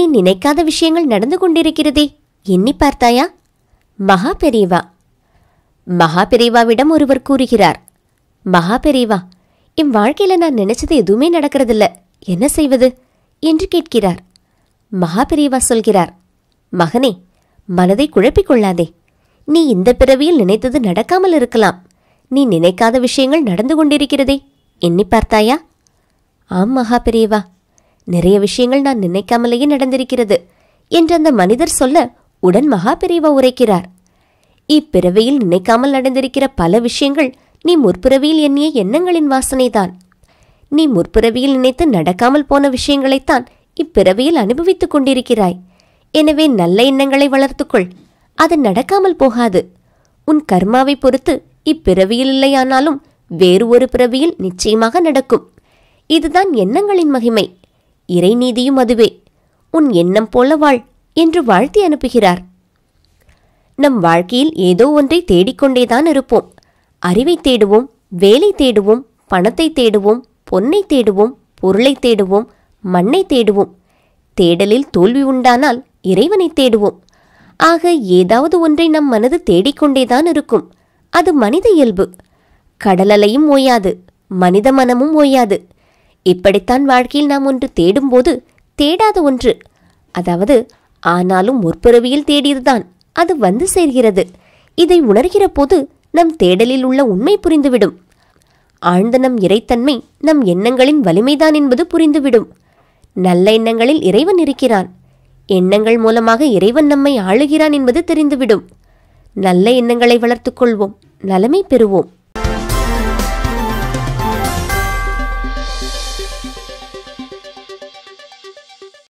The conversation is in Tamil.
நீ நினைக்காத விஷயங்கள் நடந்து கொண்டிருக்கிறதே, எண்ணி பார்த்தாயா? மகா பெரியவா. மகா பெரியவாவிடம் ஒருவர் கூறுகிறார், மகா பெரியவா, என் வாழ்க்கையில நான் நினைச்சது எதுவுமே நடக்கிறதில்ல, என்ன செய்வது என்று கேட்கிறார். மகா பெரியவா சொல்கிறார், மகனே, மனதை குழப்பிக் கொள்ளாதே. நீ இந்த பிறவியில் நினைத்தது நடக்காமல் இருக்கலாம். நீ நினைக்காத விஷயங்கள் நடந்து கொண்டிருக்கிறதே, எண்ணி பார்த்தாயா? ஆம் மகா பெரியவா, நிறைய விஷயங்கள் நான் நினைக்காமலேயே நடந்திருக்கிறது என்று அந்த மனிதர் சொல்ல உடன் மகா பெரியவா உரைக்கிறார், இப்பிறவியில் நினைக்காமல் நடந்திருக்கிற பல விஷயங்கள் நீ முற்பிறவியில் எண்ணிய எண்ணங்களின் வாசனைதான். நீ முற்பிறவியில் நினைத்து நடக்காமல் போன விஷயங்களைத்தான் இப்பிறவியில் அனுபவித்துக் கொண்டிருக்கிறாய். எனவே நல்ல எண்ணங்களை வளர்த்துக்கொள், அது நடக்காமல் போகாது. உன் கர்மாவை பொறுத்து இப்பிறவியில் இல்லையானாலும் வேறு ஒரு பிறவியில் நிச்சயமாக நடக்கும். இதுதான் எண்ணங்களின் மகிமை. இறைநீதியும் அதுவே. உன் எண்ணம் போல வாழ் என்று வாழ்த்தி அனுப்புகிறார். நம் வாழ்க்கையில் ஏதோ ஒன்றை தேடிக்கொண்டேதான் இருப்போம். அறிவை தேடுவோம், வேலை தேடுவோம், பணத்தை தேடுவோம், பொன்னை தேடுவோம், பொருளை தேடுவோம், மண்ணை தேடுவோம். தேடலில் தோல்வி உண்டானால் இறைவனை தேடுவோம். ஆக ஏதாவது ஒன்றை நம் மனது தேடிக்கொண்டேதான் இருக்கும். அது மனித இயல்பு. கடலலையும் ஓயாது, மனித மனமும் ஓயாது. இப்படித்தான் வாழ்க்கையில் நாம் ஒன்று தேடும்போது தேடாத ஒன்று, அதாவது ஆனாலும் முற்பிறவியில் தேடியதுதான் அது வந்து சேர்கிறது. இதை உணர்கிற போது நம் தேடலில் உள்ள உண்மை புரிந்துவிடும். ஆழ்ந்த நம் இறைத்தன்மை நம் எண்ணங்களின் வலிமைதான் என்பது புரிந்துவிடும். நல்ல எண்ணங்களில் இறைவன் இருக்கிறான். எண்ணங்கள் மூலமாக இறைவன் நம்மை ஆளுகிறான் என்பது தெரிந்துவிடும். நல்ல எண்ணங்களை வளர்த்துக் கொள்வோம், நலமை பெறுவோம்.